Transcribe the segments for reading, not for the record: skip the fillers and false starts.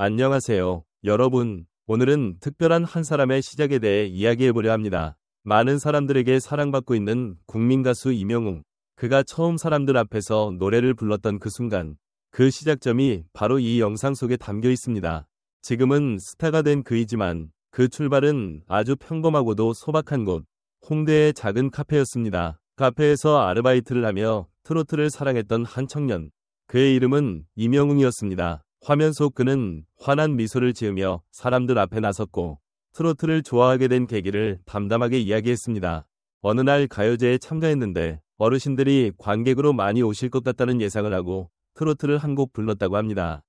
안녕하세요, 여러분. 오늘은 특별한 한 사람의 시작에 대해 이야기해보려 합니다. 많은 사람들에게 사랑받고 있는 국민 가수 임영웅. 그가 처음 사람들 앞에서 노래를 불렀던 그 순간, 그 시작점이 바로 이 영상 속에 담겨 있습니다. 지금은 스타가 된 그이지만 그 출발은 아주 평범하고도 소박한 곳, 홍대의 작은 카페였습니다. 카페에서 아르바이트를 하며 트로트를 사랑했던 한 청년. 그의 이름은 임영웅이었습니다. 화면 속 그는 환한 미소를 지으며 사람들 앞에 나섰고 트로트를 좋아하게 된 계기를 담담하게 이야기했습니다. 어느 날 가요제에 참가했는데 어르신들이 관객으로 많이 오실 것 같다는 예상을 하고 트로트를 한 곡 불렀다고 합니다.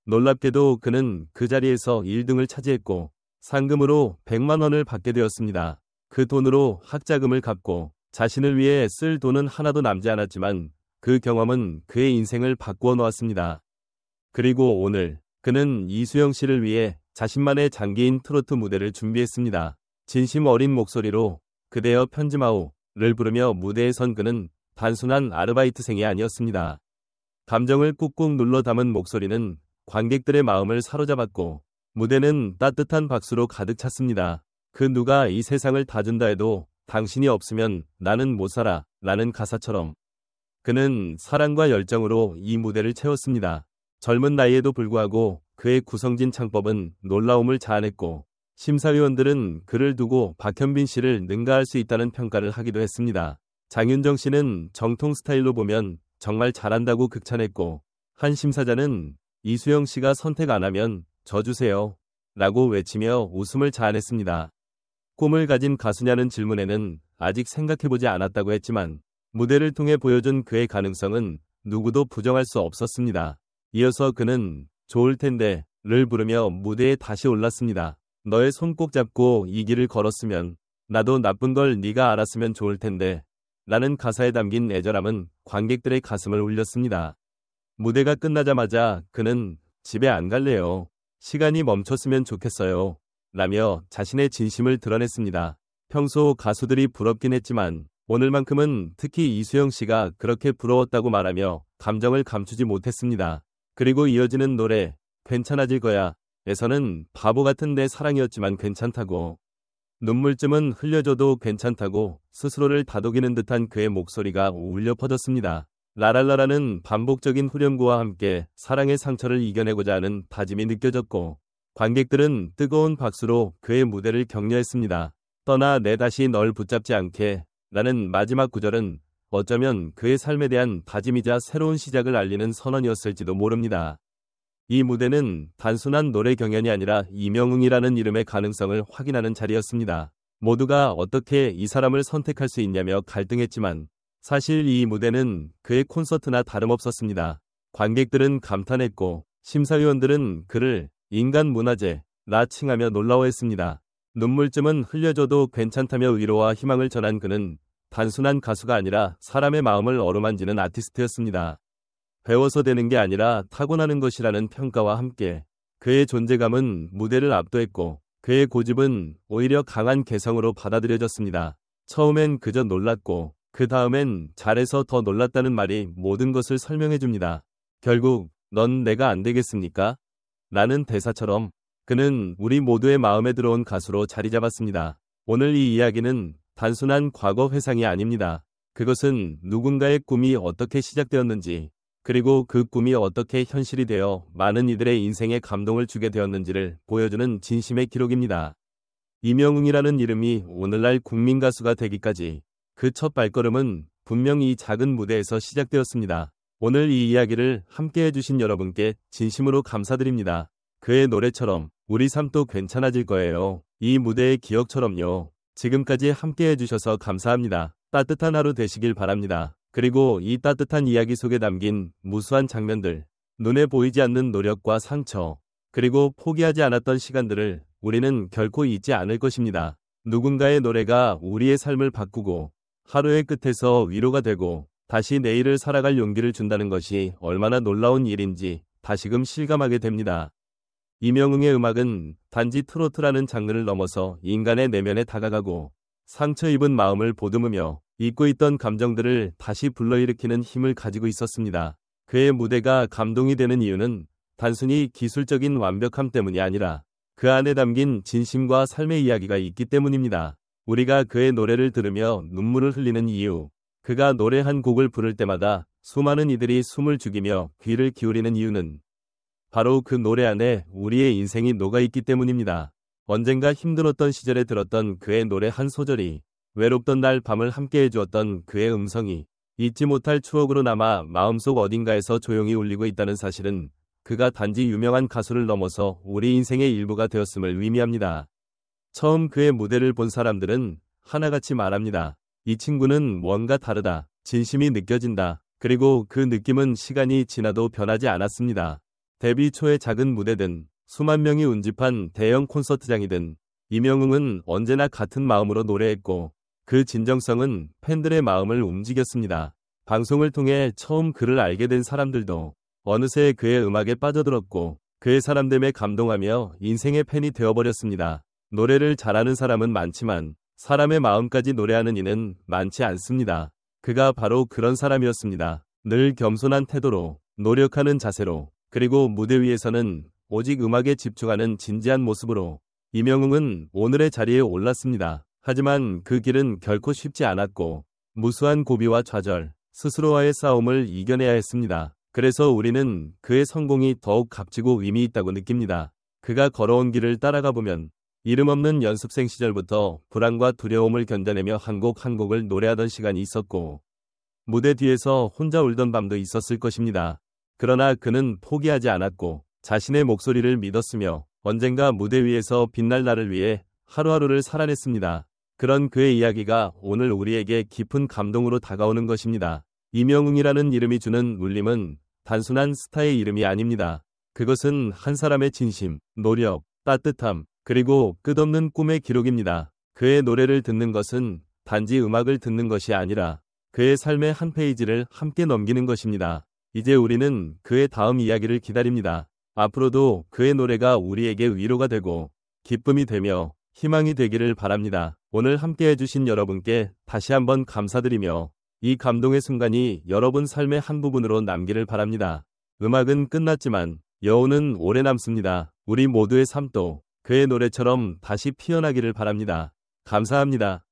놀랍게도 그는 그 자리에서 1등을 차지했고 상금으로 100만 원을 받게 되었습니다. 그 돈으로 학자금을 갚고 자신을 위해 쓸 돈은 하나도 남지 않았지만 그 경험은 그의 인생을 바꾸어 놓았습니다. 그리고 오늘 그는 이수영 씨를 위해 자신만의 장기인 트로트 무대를 준비했습니다. 진심 어린 목소리로 그대여 편지마오를 부르며 무대에 선 그는 단순한 아르바이트생이 아니었습니다. 감정을 꾹꾹 눌러 담은 목소리는 관객들의 마음을 사로잡았고 무대는 따뜻한 박수로 가득 찼습니다. 그 누가 이 세상을 다 준다 해도 당신이 없으면 나는 못 살아 라는 가사처럼 그는 사랑과 열정으로 이 무대를 채웠습니다. 젊은 나이에도 불구하고 그의 구성진 창법은 놀라움을 자아냈고 심사위원들은 그를 두고 박현빈 씨를 능가할 수 있다는 평가를 하기도 했습니다. 장윤정 씨는 정통 스타일로 보면 정말 잘한다고 극찬했고 한 심사자는 이수영 씨가 선택 안 하면 저 주세요 라고 외치며 웃음을 자아냈습니다. 꿈을 가진 가수냐는 질문에는 아직 생각해보지 않았다고 했지만 무대를 통해 보여준 그의 가능성은 누구도 부정할 수 없었습니다. 이어서 그는 좋을 텐데를 부르며 무대에 다시 올랐습니다. 너의 손 꼭 잡고 이 길을 걸었으면 나도 나쁜 걸 네가 알았으면 좋을 텐데 라는 가사에 담긴 애절함은 관객들의 가슴을 울렸습니다. 무대가 끝나자마자 그는 집에 안 갈래요. 시간이 멈췄으면 좋겠어요. 라며 자신의 진심을 드러냈습니다. 평소 가수들이 부럽긴 했지만 오늘만큼은 특히 이수영 씨가 그렇게 부러웠다고 말하며 감정을 감추지 못했습니다. 그리고 이어지는 노래 괜찮아질 거야 에서는 바보 같은 내 사랑이었지만 괜찮다고 눈물쯤은 흘려줘도 괜찮다고 스스로를 다독이는 듯한 그의 목소리가 울려 퍼졌습니다. 라랄라라는 반복적인 후렴구와 함께 사랑의 상처를 이겨내고자 하는 다짐이 느껴졌고 관객들은 뜨거운 박수로 그의 무대를 격려했습니다. 떠나 내 다시 널 붙잡지 않게 라는 마지막 구절은 어쩌면 그의 삶에 대한 다짐이자 새로운 시작을 알리는 선언이었을지도 모릅니다. 이 무대는 단순한 노래 경연이 아니라 임영웅이라는 이름의 가능성을 확인하는 자리였습니다. 모두가 어떻게 이 사람을 선택할 수 있냐며 갈등했지만 사실 이 무대는 그의 콘서트나 다름없었습니다. 관객들은 감탄했고 심사위원들은 그를 인간 문화재라 칭하며 놀라워했습니다. 눈물쯤은 흘려줘도 괜찮다며 위로와 희망을 전한 그는 단순한 가수가 아니라 사람의 마음을 어루만지는 아티스트였습니다. 배워서 되는 게 아니라 타고나는 것이라는 평가와 함께 그의 존재감은 무대를 압도했고 그의 고집은 오히려 강한 개성으로 받아들여졌습니다. 처음엔 그저 놀랐고 그 다음엔 잘해서 더 놀랐다는 말이 모든 것을 설명해줍니다. 결국 넌 내가 안 되겠습니까? 라는 대사처럼 그는 우리 모두의 마음에 들어온 가수로 자리 잡았습니다. 오늘 이 이야기는 단순한 과거 회상이 아닙니다. 그것은 누군가의 꿈이 어떻게 시작되었는지 그리고 그 꿈이 어떻게 현실이 되어 많은 이들의 인생에 감동을 주게 되었는지를 보여주는 진심의 기록입니다. 임영웅이라는 이름이 오늘날 국민 가수가 되기까지 그 첫 발걸음은 분명히 이 작은 무대에서 시작되었습니다. 오늘 이 이야기를 함께 해주신 여러분께 진심으로 감사드립니다. 그의 노래처럼 우리 삶도 괜찮아질 거예요. 이 무대의 기억처럼요. 지금까지 함께 해주셔서 감사합니다. 따뜻한 하루 되시길 바랍니다. 그리고 이 따뜻한 이야기 속에 담긴 무수한 장면들, 눈에 보이지 않는 노력과 상처, 그리고 포기하지 않았던 시간들을 우리는 결코 잊지 않을 것입니다. 누군가의 노래가 우리의 삶을 바꾸고 하루의 끝에서 위로가 되고 다시 내일을 살아갈 용기를 준다는 것이 얼마나 놀라운 일인지 다시금 실감하게 됩니다. 임영웅의 음악은 단지 트로트라는 장르를 넘어서 인간의 내면에 다가가고 상처 입은 마음을 보듬으며 잊고 있던 감정들을 다시 불러일으키는 힘을 가지고 있었습니다. 그의 무대가 감동이 되는 이유는 단순히 기술적인 완벽함 때문이 아니라 그 안에 담긴 진심과 삶의 이야기가 있기 때문입니다. 우리가 그의 노래를 들으며 눈물을 흘리는 이유, 그가 노래 한 곡을 부를 때마다 수많은 이들이 숨을 죽이며 귀를 기울이는 이유는 바로 그 노래 안에 우리의 인생이 녹아있기 때문입니다. 언젠가 힘들었던 시절에 들었던 그의 노래 한 소절이, 외롭던 날 밤을 함께 해주었던 그의 음성이 잊지 못할 추억으로 남아 마음속 어딘가에서 조용히 울리고 있다는 사실은 그가 단지 유명한 가수를 넘어서 우리 인생의 일부가 되었음을 의미합니다. 처음 그의 무대를 본 사람들은 하나같이 말합니다. 이 친구는 뭔가 다르다. 진심이 느껴진다. 그리고 그 느낌은 시간이 지나도 변하지 않았습니다. 데뷔 초의 작은 무대든 수만 명이 운집한 대형 콘서트장이든 임영웅은 언제나 같은 마음으로 노래했고 그 진정성은 팬들의 마음을 움직였습니다. 방송을 통해 처음 그를 알게 된 사람들도 어느새 그의 음악에 빠져들었고 그의 사람됨에 감동하며 인생의 팬이 되어버렸습니다. 노래를 잘하는 사람은 많지만 사람의 마음까지 노래하는 이는 많지 않습니다. 그가 바로 그런 사람이었습니다. 늘 겸손한 태도로, 노력하는 자세로, 그리고 무대 위에서는 오직 음악에 집중하는 진지한 모습으로 임영웅은 오늘의 자리에 올랐습니다. 하지만 그 길은 결코 쉽지 않았고 무수한 고비와 좌절, 스스로와의 싸움을 이겨내야 했습니다. 그래서 우리는 그의 성공이 더욱 값지고 의미 있다고 느낍니다. 그가 걸어온 길을 따라가 보면 이름 없는 연습생 시절부터 불안과 두려움을 견뎌내며 한 곡 한 곡을 노래하던 시간이 있었고 무대 뒤에서 혼자 울던 밤도 있었을 것입니다. 그러나 그는 포기하지 않았고 자신의 목소리를 믿었으며 언젠가 무대 위에서 빛날 날을 위해 하루하루를 살아냈습니다. 그런 그의 이야기가 오늘 우리에게 깊은 감동으로 다가오는 것입니다. 임영웅이라는 이름이 주는 울림은 단순한 스타의 이름이 아닙니다. 그것은 한 사람의 진심, 노력, 따뜻함, 그리고 끝없는 꿈의 기록입니다. 그의 노래를 듣는 것은 단지 음악을 듣는 것이 아니라 그의 삶의 한 페이지를 함께 넘기는 것입니다. 이제 우리는 그의 다음 이야기를 기다립니다. 앞으로도 그의 노래가 우리에게 위로가 되고 기쁨이 되며 희망이 되기를 바랍니다. 오늘 함께 해주신 여러분께 다시 한번 감사드리며 이 감동의 순간이 여러분 삶의 한 부분으로 남기를 바랍니다. 음악은 끝났지만 여운은 오래 남습니다. 우리 모두의 삶도 그의 노래처럼 다시 피어나기를 바랍니다. 감사합니다.